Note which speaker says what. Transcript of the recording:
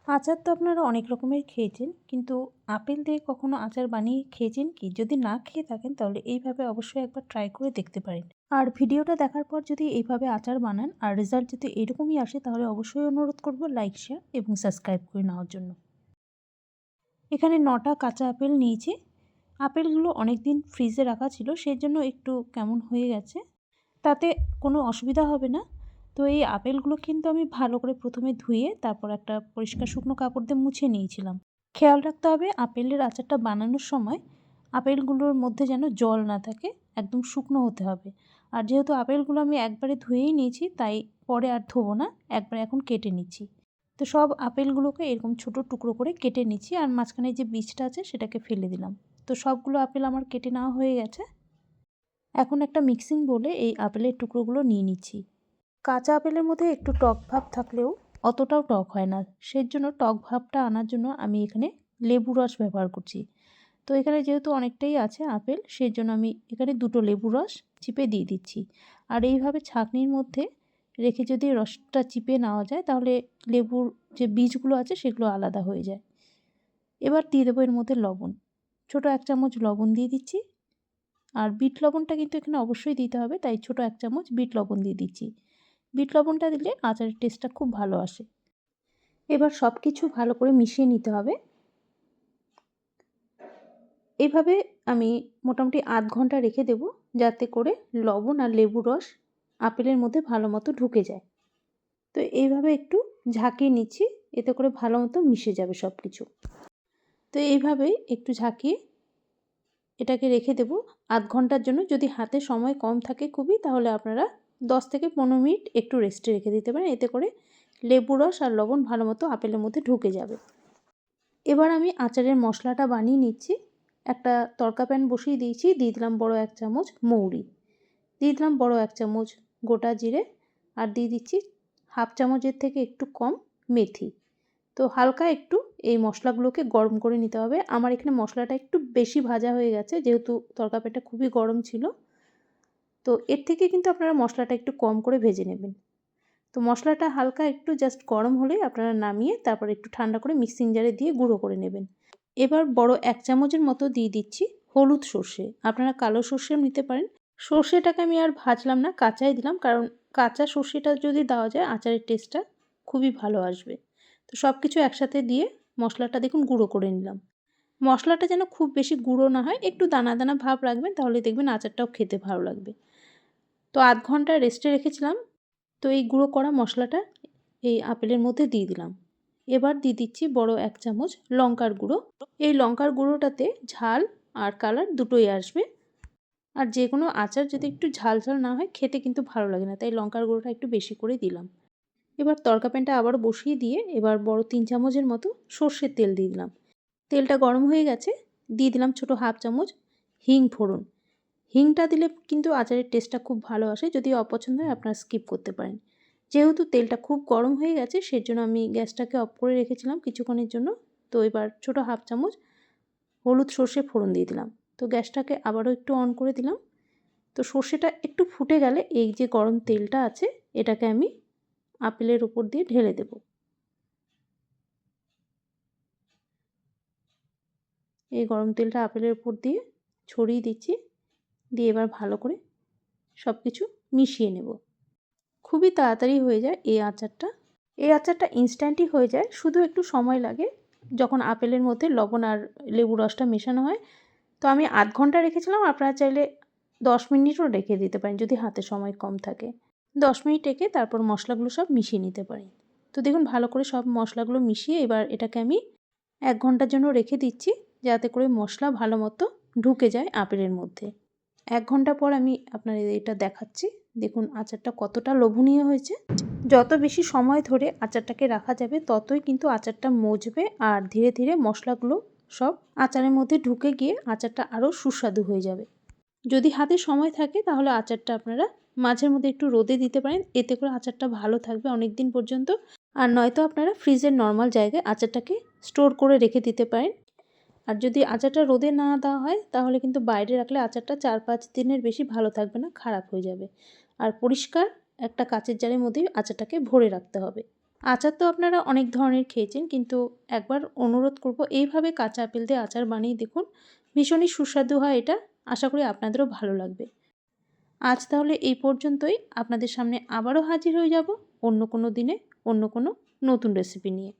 Speaker 1: আচার তো আপনারা অনেক রকমের খেয়েছেন, কিন্তু আপেল দিয়ে কখনো আচার বানিয়ে খেয়েছেন কি? যদি না খেয়ে থাকেন তাহলে এইভাবে অবশ্যই একবার ট্রাই করে দেখতে পারেন। আর ভিডিওটা দেখার পর যদি এইভাবে আচার বানান আর রেজাল্ট যদি এরকমই আসে তাহলে অবশ্যই অনুরোধ করব লাইক, শেয়ার এবং সাবস্ক্রাইব করে নেওয়ার জন্য। এখানে 9টা কাঁচা আপেল নিয়েছি। আপেলগুলো অনেক দিন ফ্রিজে রাখা ছিল, সেজন্য একটু কেমন হয়ে গেছে। তাতে কোনো অসুবিধা হবে না। তো এই আপেলগুলো কিন্তু আমি ভালো করে প্রথমে ধুয়ে তারপর একটা পরিষ্কার শুকনো কাপড় দিয়ে মুছে নিয়েছিলাম। খেয়াল রাখতে হবে আপেলের আচারটা বানানোর সময় আপেলগুলোর মধ্যে যেন জল না থাকে, একদম শুকনো হতে হবে। আর যেহেতু আপেলগুলো আমি একবারে ধুয়েই নিয়েছি তাই পরে আর ধোবো না, একবারে এখন কেটে নিচ্ছি। তো সব আপেলগুলোকে এরকম ছোট টুকরো করে কেটে নিচ্ছি আর মাঝখানে যে বীজটা আছে সেটাকে ফেলে দিলাম। তো সবগুলো আপেল আমার কেটে নেওয়া হয়ে গেছে। এখন একটা মিক্সিং বোলে এই আপেলের টুকরোগুলো নিয়ে নিচ্ছি। কাঁচা আপেলের মধ্যে একটু টক ভাব থাকলেও অতটাও টক হয় না, সেজন্য টক ভাবটা আনার জন্য আমি এখানে লেবু রস ব্যবহার করছি। তো এখানে যেহেতু অনেকটাই আছে আপেল, সেজন্য আমি এখানে 2টো লেবু রস চিপে দিয়ে দিচ্ছি। আর এইভাবে ছাঁকনির মধ্যে রেখে যদি রসটা চিপে নেওয়া যায় তাহলে লেবুর যে বীজগুলো আছে সেগুলো আলাদা হয়ে যায়। এবার দিয়ে দেবো এর মধ্যে লবণ। ছোটো 1 চামচ লবণ দিয়ে দিচ্ছি। আর বিট লবণটা কিন্তু এখানে অবশ্যই দিতে হবে, তাই ছোটো 1 চামচ বিট লবণ দিয়ে দিচ্ছি। বিট লবণটা দিলে আচারের টেস্টটা খুব ভালো আসে। এবার সব কিছু ভালো করে মিশিয়ে নিতে হবে। এভাবে আমি মোটামুটি আধ ঘন্টা রেখে দেব, যাতে করে লবণ আর লেবুর রস আপেলের মধ্যে ভালো মতো ঢুকে যায়। তো এইভাবে একটু ঝাঁকিয়ে নিচ্ছি, এতে করে ভালো মতো মিশে যাবে সব কিছু। তো এইভাবেই একটু ঝাঁকিয়ে এটাকে রেখে দেব আধ ঘন্টার জন্য। যদি হাতে সময় কম থাকে খুবই, তাহলে আপনারা 10 থেকে 15 মিনিট একটু রেস্টে রেখে দিতে পারেন, এতে করে লেবু রস আর লবণ ভালো মতো আপেলের মধ্যে ঢুকে যাবে। এবার আমি আচারের মশলাটা বানিয়ে নিচ্ছি। একটা তড়কা প্যান বসিয়ে দিয়েছি, দিয়ে দিলাম বড় 1 চামচ মৌরি, দিয়ে দিলাম বড় 1 চামচ গোটা জিরে, আর দিয়ে দিচ্ছি হাফ চামচের থেকে একটু কম মেথি। তো হালকা একটু এই মশলাগুলোকে গরম করে নিতে হবে। আমার এখানে মশলাটা একটু বেশি ভাজা হয়ে গেছে, যেহেতু তরকারিটা খুবই গরম ছিল। তো এর থেকে কিন্তু আপনারা মশলাটা একটু কম করে ভেজে নেবেন। তো মশলাটা হালকা একটু জাস্ট গরম হলেই আপনারা নামিয়ে তারপর একটু ঠান্ডা করে মিক্সিং জারে দিয়ে গুঁড়ো করে নেবেন। এবার বড় 1 চামচের মতো দিয়ে দিচ্ছি হলুদ সর্ষে। আপনারা কালো সর্ষেও নিতে পারেন। সর্ষেটাকে আমি আর ভাজলাম না, কাঁচাই দিলাম, কারণ কাঁচা সর্ষেটা যদি দেওয়া যায় আচারের টেস্টটা খুবই ভালো আসবে। তো সব কিছু একসাথে দিয়ে মশলাটা দেখুন গুঁড়ো করে নিলাম। মশলাটা যেন খুব বেশি গুঁড়ো না হয়, একটু দানা দানা ভাব রাখবেন, তাহলে দেখবেন আচারটাও খেতে ভালো লাগবে। তো আধ ঘন্টা রেস্টে রেখেছিলাম। তো এই গুঁড়ো করা মশলাটা এই আপেলের মধ্যে দিয়ে দিলাম। এবার দিয়ে দিচ্ছি বড় 1 চামচ লঙ্কার গুঁড়ো। এই লঙ্কার গুঁড়োটাতে ঝাল আর কালার দুটোই আসবে। আর যে কোনো আচার যদি একটু ঝাল ঝাল না হয় খেতে কিন্তু ভালো লাগে না, তাই লঙ্কার গুঁড়োটা একটু বেশি করে দিলাম। এবার তড়কা প্যানটা আবারও বসিয়ে দিয়ে এবার বড় 3 চামচের মতো সর্ষের তেল দিয়ে দিলাম। তেলটা গরম হয়ে গেছে, দিয়ে দিলাম ছোটো হাফ চামচ হিং ফোড়ন। হিংটা দিলে কিন্তু আচারের টেস্টটা খুব ভালো আসে, যদি অপছন্দ হয় আপনারা স্কিপ করতে পারেন। যেহেতু তেলটা খুব গরম হয়ে গেছে সেজন্য আমি গ্যাসটাকে অফ করে রেখেছিলাম কিছুক্ষণের জন্য। তো এবার ছোটো হাফ চামচ হলুদ সর্ষে ফোড়ন দিয়ে দিলাম। তো গ্যাসটাকে আবারও একটু অন করে দিলাম। তো সর্ষেটা একটু ফুটে গেলে এই যে গরম তেলটা আছে এটাকে আমি আপেলের উপর দিয়ে ঢেলে দেব। এই গরম তেলটা আপেলের উপর দিয়ে ছড়িয়ে দিচ্ছি, দিয়ে এবার ভালো করে সব কিছু মিশিয়ে নেব। খুবই তাড়াতাড়ি হয়ে যায় এই আচারটা। এই আচারটা ইনস্ট্যান্টই হয়ে যায়, শুধু একটু সময় লাগে যখন আপেলের মধ্যে লবণ আর লেবু রসটা মেশানো হয়। তো আমি আধ ঘন্টা রেখেছিলাম, আপনারা চাইলে 10 মিনিটও রেখে দিতে পারেন যদি হাতে সময় কম থাকে। 10 মিনিট রেখে তারপর মশলাগুলো সব মিশিয়ে নিতে পারেন। তো দেখুন ভালো করে সব মশলাগুলো মিশিয়ে এবার এটাকে আমি 1 ঘন্টার জন্য রেখে দিচ্ছি, যাতে করে মশলা ভালো মতো ঢুকে যায় আপেলের মধ্যে। 1 ঘন্টা পর আমি আপনাদের এটা দেখাচ্ছি। দেখুন আচারটা কতটা লোভনীয় হয়েছে। যত বেশি সময় ধরে আচারটাকে রাখা যাবে ততই কিন্তু আচারটা মজবে আর ধীরে ধীরে মশলাগুলো সব আচারের মধ্যে ঢুকে গিয়ে আচারটা আরও সুস্বাদু হয়ে যাবে। যদি হাতে সময় থাকে তাহলে আচারটা আপনারা মাঝের মধ্যে একটু রোদে দিতে পারেন, এতে করে আচারটা ভালো থাকবে অনেক দিন পর্যন্ত। আর নয়তো আপনারা ফ্রিজের নর্মাল জায়গায় আচারটাকে স্টোর করে রেখে দিতে পারেন। আর যদি আচারটা রোদে না দেওয়া হয় তাহলে কিন্তু বাইরে রাখলে আচারটা 4-5 দিনের বেশি ভালো থাকবে না, খারাপ হয়ে যাবে। আর পরিষ্কার একটা কাচের জারের মধ্যেই আচারটাকে ভরে রাখতে হবে। আচার তো আপনারা অনেক ধরনের খেয়েছেন, কিন্তু একবার অনুরোধ করব এইভাবে কাঁচা আপেল দিয়ে আচার বানিয়ে দেখুন। ভীষণই সুস্বাদু হয় এটা। আশা করি আপনাদেরও ভালো লাগবে। আজ তাহলে এই পর্যন্তই। আপনাদের সামনে আবারও হাজির হয়ে যাব অন্য কোনো দিনে, অন্য কোনো নতুন রেসিপি নিয়ে।